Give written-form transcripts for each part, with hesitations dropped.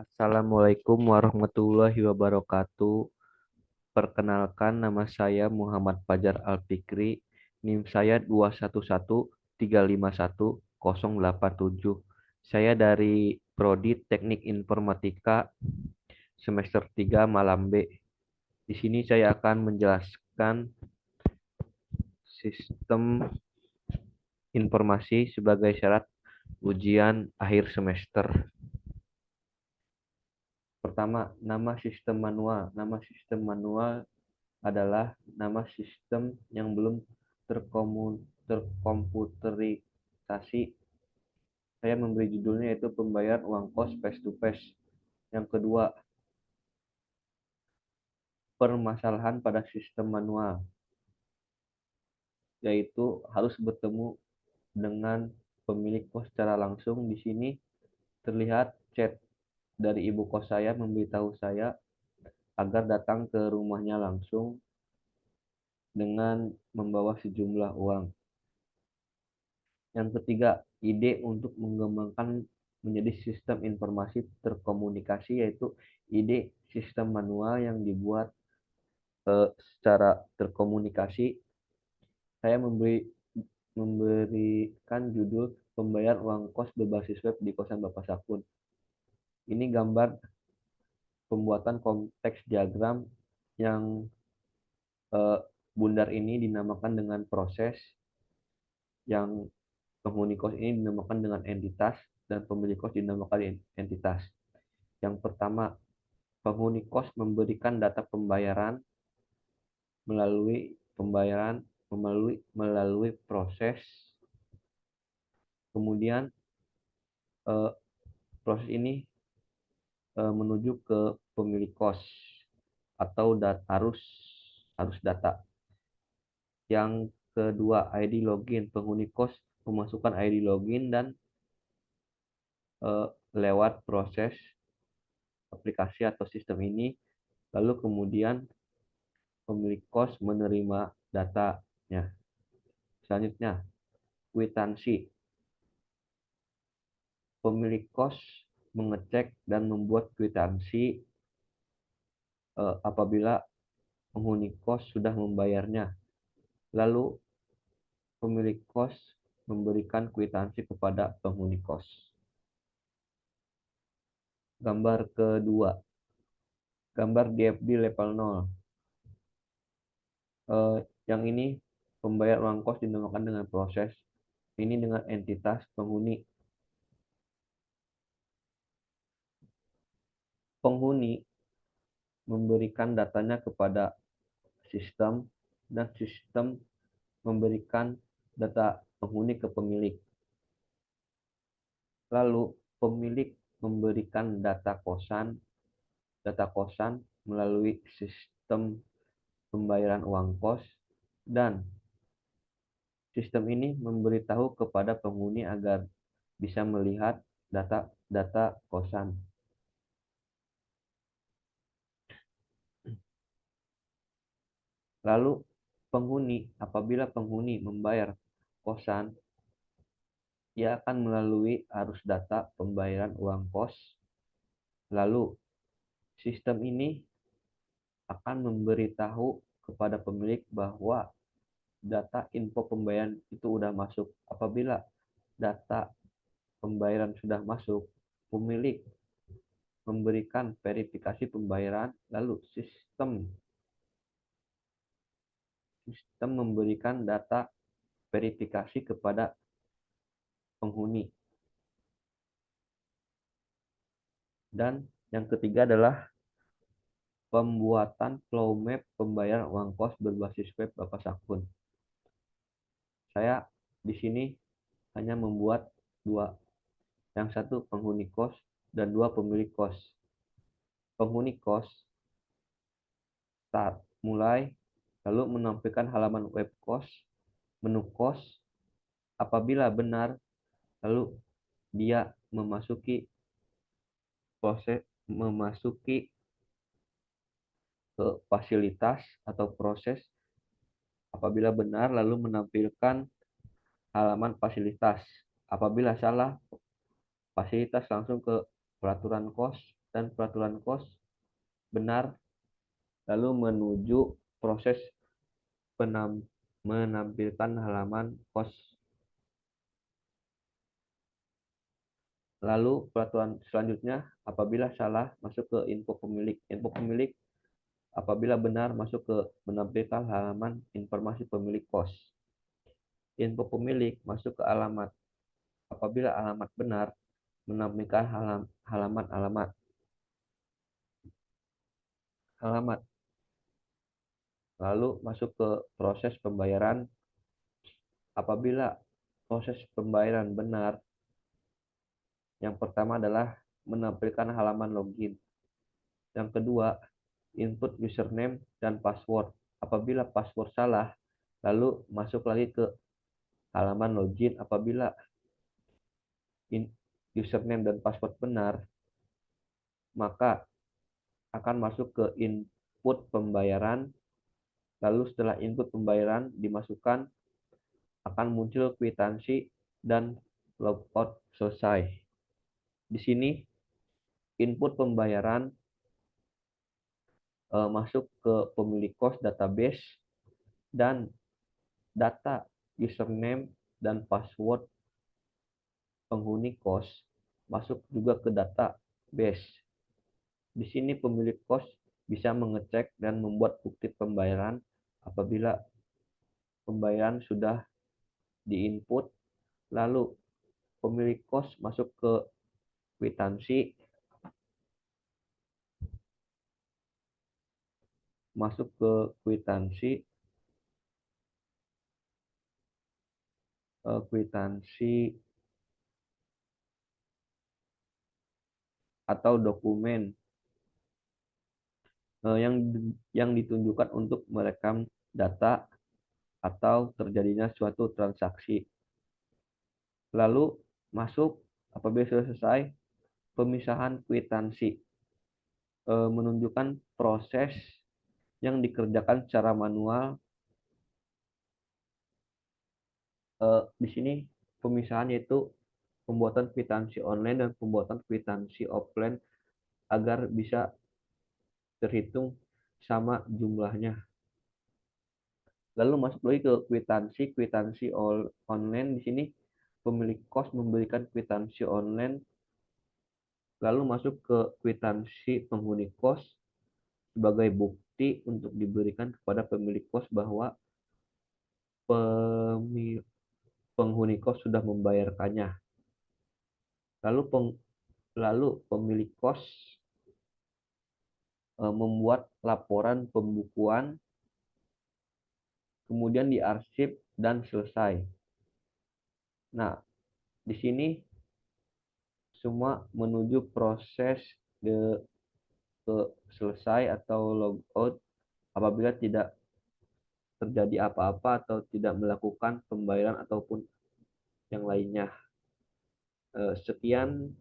Assalamualaikum warahmatullahi wabarakatuh. Perkenalkan, nama saya Muhammad Fajar Alfikri. NIM saya 211351087. Saya dari Prodi Teknik Informatika semester 3 Malam B. Di sini saya akan menjelaskan sistem informasi sebagai syarat ujian akhir semester. Pertama, nama sistem manual. Nama sistem manual adalah nama sistem yang belum terkomputerisasi. Saya memberi judulnya yaitu pembayaran uang kos face to face. Yang kedua, permasalahan pada sistem manual, yaitu harus bertemu dengan pemilik kos secara langsung. Di sini terlihat chat dari ibu kos saya memberitahu saya agar datang ke rumahnya langsung dengan membawa sejumlah uang. Yang ketiga, ide untuk mengembangkan menjadi sistem informasi terkomunikasi, yaitu ide sistem manual yang dibuat secara terkomunikasi. Saya memberikan judul pembayar uang kos berbasis web di kosan Bapak Sakun. Ini gambar pembuatan konteks diagram yang bundar ini dinamakan dengan proses, yang penghuni kos ini dinamakan dengan entitas, dan pemilik kos dinamakan entitas. Yang pertama, penghuni kos memberikan data pembayaran melalui proses. Kemudian proses ini menuju ke pemilik kos atau arus data. Yang kedua, ID login. Penghuni kos memasukkan ID login dan lewat proses aplikasi atau sistem ini, lalu kemudian pemilik kos menerima datanya. Selanjutnya, kwitansi. Pemilik kos mengecek dan membuat kwitansi apabila penghuni kos sudah membayarnya. Lalu pemilik kos memberikan kwitansi kepada penghuni kos. Gambar kedua, gambar DFD level 0. Yang ini pembayar uang kos dinamakan dengan proses. Ini dengan entitas penghuni. Penghuni memberikan datanya kepada sistem dan sistem memberikan data penghuni ke pemilik. Lalu pemilik memberikan data kosan melalui sistem pembayaran uang kos, dan sistem ini memberitahu kepada penghuni agar bisa melihat data kosan. Lalu apabila penghuni membayar kosan, ia akan melalui arus data pembayaran uang kos. Lalu sistem ini akan memberitahu kepada pemilik bahwa data info pembayaran itu sudah masuk. Apabila data pembayaran sudah masuk, pemilik memberikan verifikasi pembayaran, lalu sistem memberikan data verifikasi kepada penghuni. Dan yang ketiga adalah pembuatan flow map pembayaran uang kos berbasis web Bapak Sakun. Saya di sini hanya membuat dua. Yang satu penghuni kos dan dua pemilik kos. Penghuni kos start mulai, lalu menampilkan halaman web kos, menu kos. Apabila benar, lalu dia memasuki ke fasilitas atau proses. Apabila benar, lalu menampilkan halaman fasilitas. Apabila salah, fasilitas langsung ke peraturan kos. dan peraturan kos benar, lalu menuju proses menampilkan halaman kos. Lalu peraturan selanjutnya, apabila salah masuk ke info pemilik. Info pemilik apabila benar masuk ke menampilkan halaman informasi pemilik kos. Info pemilik masuk ke alamat. Apabila alamat benar menampilkan halaman halamat. Lalu masuk ke proses pembayaran. Apabila proses pembayaran benar, yang pertama adalah menampilkan halaman login. Yang kedua, input username dan password. Apabila password salah, lalu masuk lagi ke halaman login. Apabila username dan password benar, maka akan masuk ke input pembayaran. Lalu setelah input pembayaran dimasukkan, akan muncul kwitansi dan logout selesai. Di sini input pembayaran masuk ke pemilik kos database, dan data username dan password penghuni kos masuk juga ke database. Di sini pemilik kos bisa mengecek dan membuat bukti pembayaran apabila pembayaran sudah diinput. Lalu pemilik kos masuk ke kwitansi, masuk ke kwitansi atau dokumen yang ditunjukkan untuk merekam data atau terjadinya suatu transaksi. Lalu masuk, apabila sudah selesai, pemisahan kwitansi menunjukkan proses yang dikerjakan secara manual. Di sini pemisahan yaitu pembuatan kwitansi online dan pembuatan kwitansi offline agar bisa terhitung sama jumlahnya. Lalu masuk lagi ke kwitansi online. Di sini pemilik kos memberikan kwitansi online, lalu masuk ke kwitansi penghuni kos sebagai bukti untuk diberikan kepada pemilik kos bahwa penghuni kos sudah membayarkannya. Lalu pemilik kos membuat laporan pembukuan, kemudian diarsip dan selesai. Nah, di sini semua menuju proses ke selesai atau logout apabila tidak terjadi apa-apa atau tidak melakukan pembayaran ataupun yang lainnya. Sekian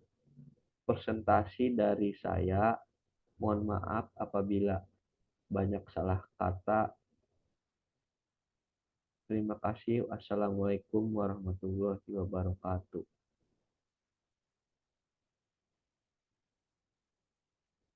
presentasi dari saya. Mohon maaf apabila banyak salah kata. Terima kasih. Wassalamualaikum warahmatullahi wabarakatuh.